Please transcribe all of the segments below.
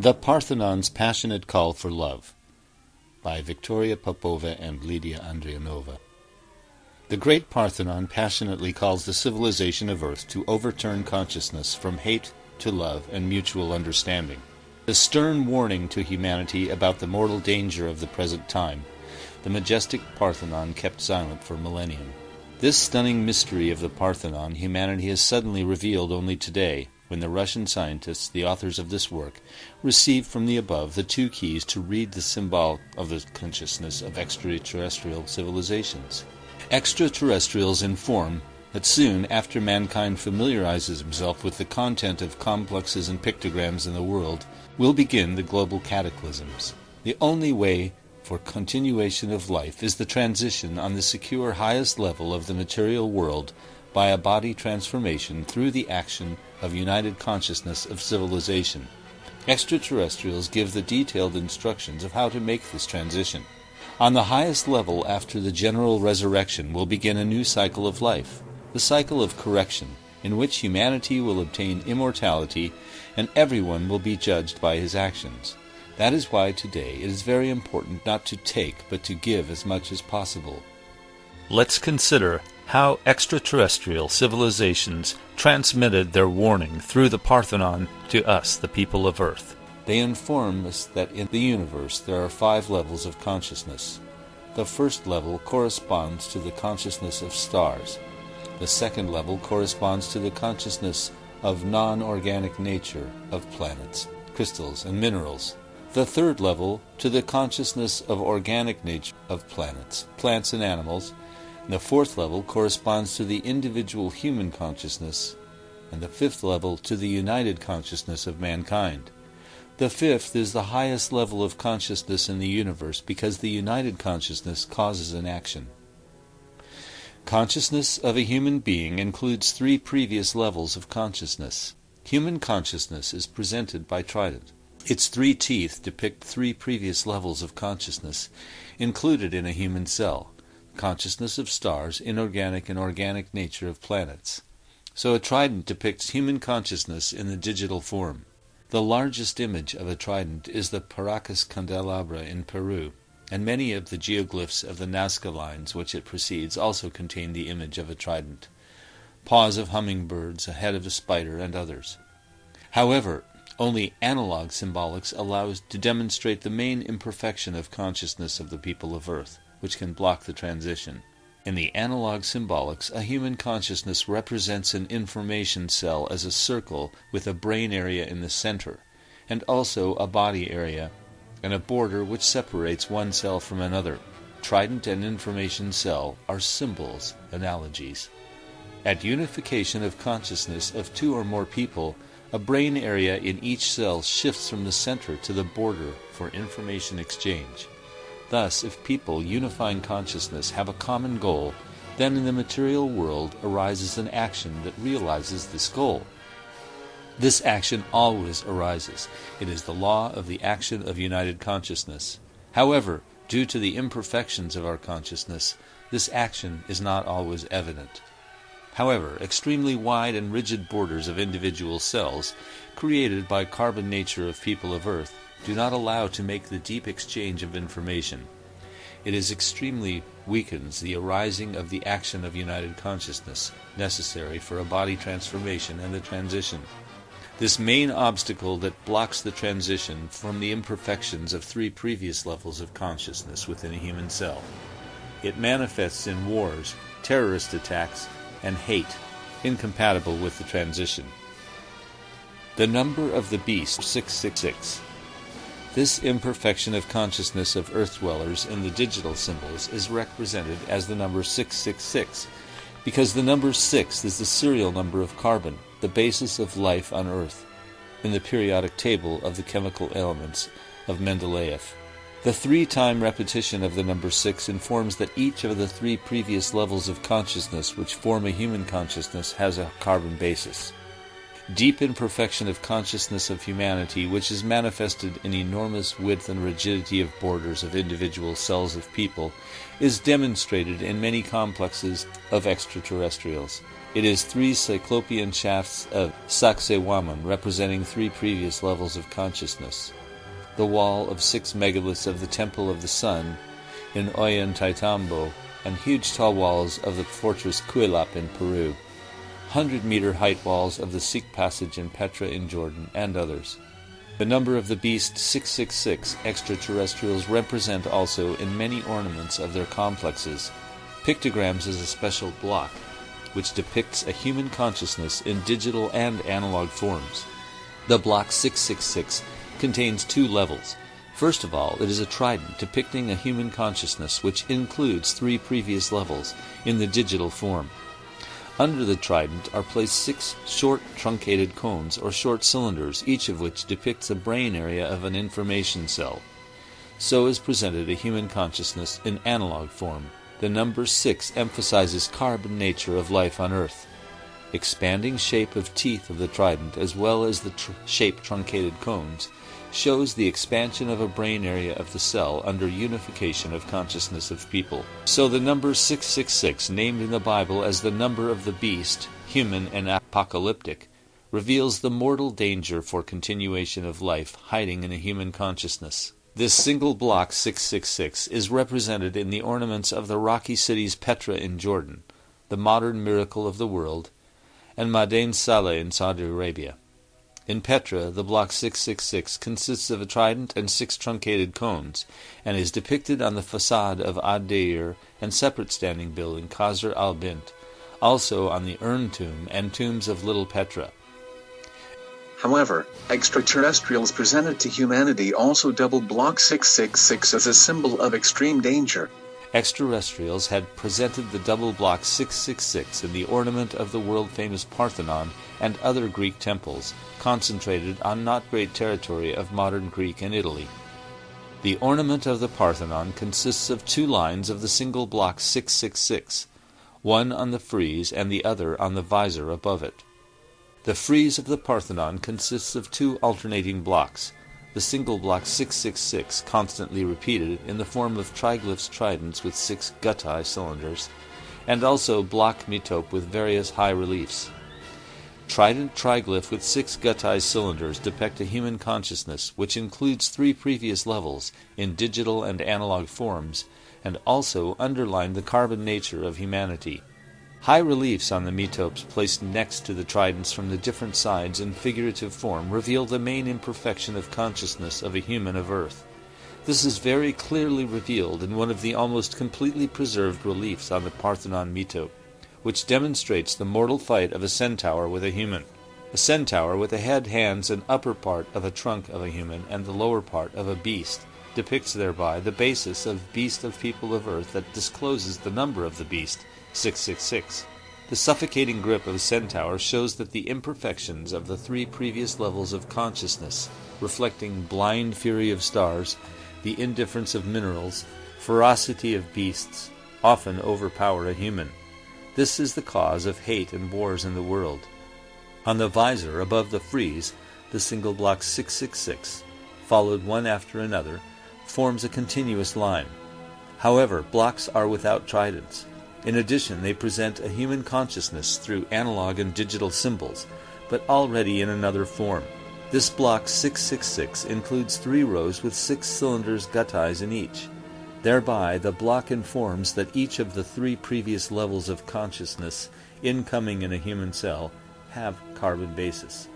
The Parthenon's Passionate Call for Love by Victoria Popova and Lydia Andrianova. The great Parthenon passionately calls the civilization of Earth to overturn consciousness from hate to love and mutual understanding. A stern warning to humanity about the mortal danger of the present time, the majestic Parthenon kept silent for millennium. This stunning mystery of the Parthenon humanity has suddenly revealed only today, when the Russian scientists, the authors of this work, received from the above the two keys to read the symbol of the consciousness of extraterrestrial civilizations. Extraterrestrials inform that soon after mankind familiarizes himself with the content of complexes and pictograms in the world, will begin the global cataclysms. The only way for continuation of life is the transition on the secure highest level of the material world by a body transformation through the action of united consciousness of civilization. Extraterrestrials give the detailed instructions of how to make this transition. On the highest level after the general resurrection will begin a new cycle of life, the cycle of correction, in which humanity will obtain immortality and everyone will be judged by his actions. That is why today it is very important not to take but to give as much as possible. Let's consider how extraterrestrial civilizations transmitted their warning through the Parthenon to us, the people of Earth. They inform us that in the universe there are 5 levels of consciousness. The first level corresponds to the consciousness of stars. The second level corresponds to the consciousness of non-organic nature of planets, crystals, and minerals. The third level to the consciousness of organic nature of planets, plants, and animals. And the fourth level corresponds to the individual human consciousness, and the fifth level to the united consciousness of mankind. The fifth is the highest level of consciousness in the universe because the united consciousness causes an action. Consciousness of a human being includes 3 previous levels of consciousness. Human consciousness is presented by trident. Its 3 teeth depict 3 previous levels of consciousness included in a human cell. Consciousness of stars, inorganic and organic nature of planets. So a trident depicts human consciousness in the digital form. The largest image of a trident is the Paracas candelabra in Peru, and many of the geoglyphs of the Nazca lines which it precedes also contain the image of a trident. Paws of hummingbirds, a head of a spider, and others. However, only analog symbolics allow to demonstrate the main imperfection of consciousness of the people of Earth, which can block the transition. In the analog symbolics, a human consciousness represents an information cell as a circle with a brain area in the center, and also a body area, and a border which separates one cell from another. Trident and information cell are symbols, analogies. At unification of consciousness of 2 or more people, a brain area in each cell shifts from the center to the border for information exchange. Thus, if people unifying consciousness have a common goal, then in the material world arises an action that realizes this goal. This action always arises. It is the law of the action of united consciousness. However, due to the imperfections of our consciousness, this action is not always evident. However, extremely wide and rigid borders of individual cells, created by carbon nature of people of Earth, do not allow to make the deep exchange of information. It is extremely weakens the arising of the action of united consciousness, necessary for a body transformation and the transition. This main obstacle that blocks the transition from the imperfections of 3 previous levels of consciousness within a human cell. It manifests in wars, terrorist attacks, and hate, incompatible with the transition. The number of the beast, 666. This imperfection of consciousness of Earth dwellers in the digital symbols is represented as the number 666, because the number 6 is the serial number of carbon, the basis of life on Earth, in the periodic table of the chemical elements of Mendeleev. The 3-time repetition of the number 6 informs that each of the 3 previous levels of consciousness which form a human consciousness has a carbon basis. Deep imperfection of consciousness of humanity, which is manifested in enormous width and rigidity of borders of individual cells of people, is demonstrated in many complexes of extraterrestrials. It is 3 cyclopean shafts of Sacsayhuaman, representing 3 previous levels of consciousness. The wall of 6 megaliths of the Temple of the Sun in Ollantaytambo, and huge tall walls of the fortress Cuelap in Peru, 100-meter height walls of the Sikh Passage in Petra in Jordan, and others. The number of the beast 666 extraterrestrials represent also in many ornaments of their complexes. Pictograms is a special block which depicts a human consciousness in digital and analog forms. The block 666 contains 2 levels. First of all, it is a trident depicting a human consciousness which includes 3 previous levels in the digital form. Under the trident are placed 6 short truncated cones or short cylinders, each of which depicts a brain area of an information cell. So is presented a human consciousness in analog form. The number 6 emphasizes carbon nature of life on Earth. Expanding shape of teeth of the trident, as well as the shape truncated cones, shows the expansion of a brain area of the cell under unification of consciousness of people. So the number 666, named in the Bible as the number of the beast, human and apocalyptic, reveals the mortal danger for continuation of life hiding in a human consciousness. This single block 666 is represented in the ornaments of the rocky cities Petra in Jordan, the modern miracle of the world, and Madain Saleh in Saudi Arabia. In Petra, the block 666 consists of a trident and 6 truncated cones, and is depicted on the facade of Ad-Dair and separate standing building Qasr al-Bint, also on the urn tomb and tombs of Little Petra. However, extraterrestrials presented to humanity also double block 666 as a symbol of extreme danger. Extraterrestrials had presented the double block 666 in the ornament of the world-famous Parthenon and other Greek temples, concentrated on not great territory of modern Greek and Italy. The ornament of the Parthenon consists of 2 lines of the single block 666, one on the frieze and the other on the visor above it. The frieze of the Parthenon consists of 2 alternating blocks, the single block 666 constantly repeated in the form of triglyphs tridents with 6 guttae cylinders, and also block metope with various high reliefs. Trident triglyph with 6 guttae cylinders depict a human consciousness which includes 3 previous levels in digital and analog forms, and also underline the carbon nature of humanity. High reliefs on the metopes placed next to the tridents from the different sides in figurative form reveal the main imperfection of consciousness of a human of Earth. This is very clearly revealed in one of the almost completely preserved reliefs on the Parthenon metope, which demonstrates the mortal fight of a centaur with a human. A centaur with the head, hands, and upper part of a trunk of a human and the lower part of a beast depicts thereby the basis of beast of people of Earth that discloses the number of the beast, 666. The suffocating grip of a centaur shows that the imperfections of the 3 previous levels of consciousness, reflecting blind fury of stars, the indifference of minerals, ferocity of beasts, often overpower a human. This is the cause of hate and wars in the world. On the visor above the frieze, the single block 666, followed one after another, forms a continuous line. However, blocks are without tridents. In addition, they present a human consciousness through analog and digital symbols, but already in another form. This block 666 includes 3 rows with 6 cylinders guttaes in each. Thereby, the block informs that each of the 3 previous levels of consciousness incoming in a human cell have carbon basis.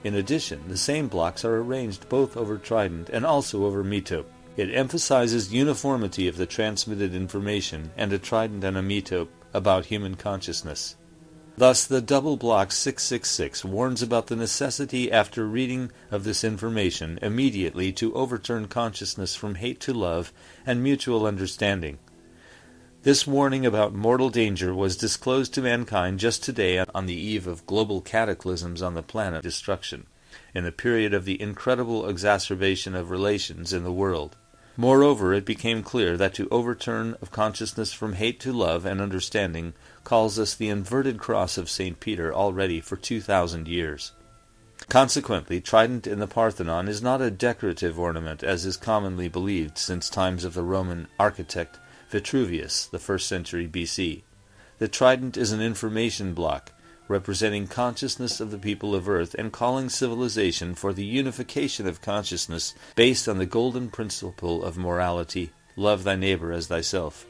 In addition, the same blocks are arranged both over trident and also over metope. It emphasizes uniformity of the transmitted information and a trident and a metope about human consciousness. Thus, the double block 666 warns about the necessity after reading of this information immediately to overturn consciousness from hate to love and mutual understanding. This warning about mortal danger was disclosed to mankind just today on the eve of global cataclysms on the planet destruction, in the period of the incredible exacerbation of relations in the world. Moreover, it became clear that to overturn of consciousness from hate to love and understanding calls us the inverted cross of St. Peter already for 2,000 years. Consequently, trident in the Parthenon is not a decorative ornament as is commonly believed since times of the Roman architect Vitruvius, the 1st century BC. The trident is an information block, representing consciousness of the people of Earth and calling civilization for the unification of consciousness based on the golden principle of morality, love thy neighbor as thyself.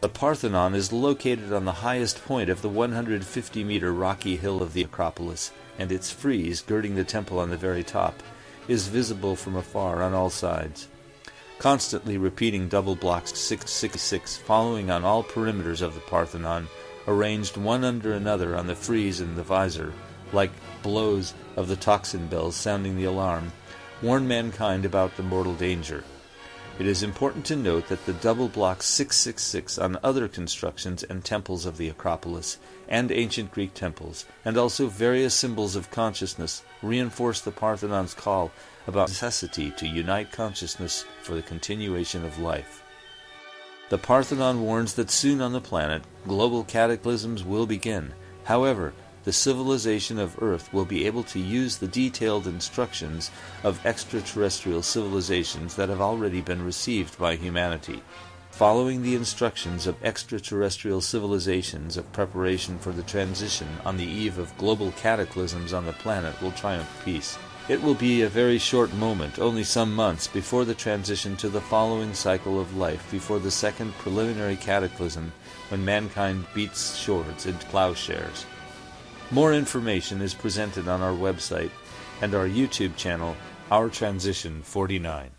The Parthenon is located on the highest point of the 150-meter rocky hill of the Acropolis, and its frieze, girding the temple on the very top, is visible from afar on all sides. Constantly repeating double blocks 666 following on all perimeters of the Parthenon, arranged one under another on the frieze and the visor, like blows of the tocsin bells sounding the alarm, warn mankind about the mortal danger. It is important to note that the double block 666 on other constructions and temples of the Acropolis and ancient Greek temples, and also various symbols of consciousness, reinforce the Parthenon's call about necessity to unite consciousness for the continuation of life. The Parthenon warns that soon on the planet, global cataclysms will begin. However, the civilization of Earth will be able to use the detailed instructions of extraterrestrial civilizations that have already been received by humanity. Following the instructions of extraterrestrial civilizations of preparation for the transition on the eve of global cataclysms on the planet will triumph peace. It will be a very short moment, only some months, before the transition to the following cycle of life, before the second preliminary cataclysm, when mankind beats swords into plowshares. More information is presented on our website and our YouTube channel, Our Transition 49.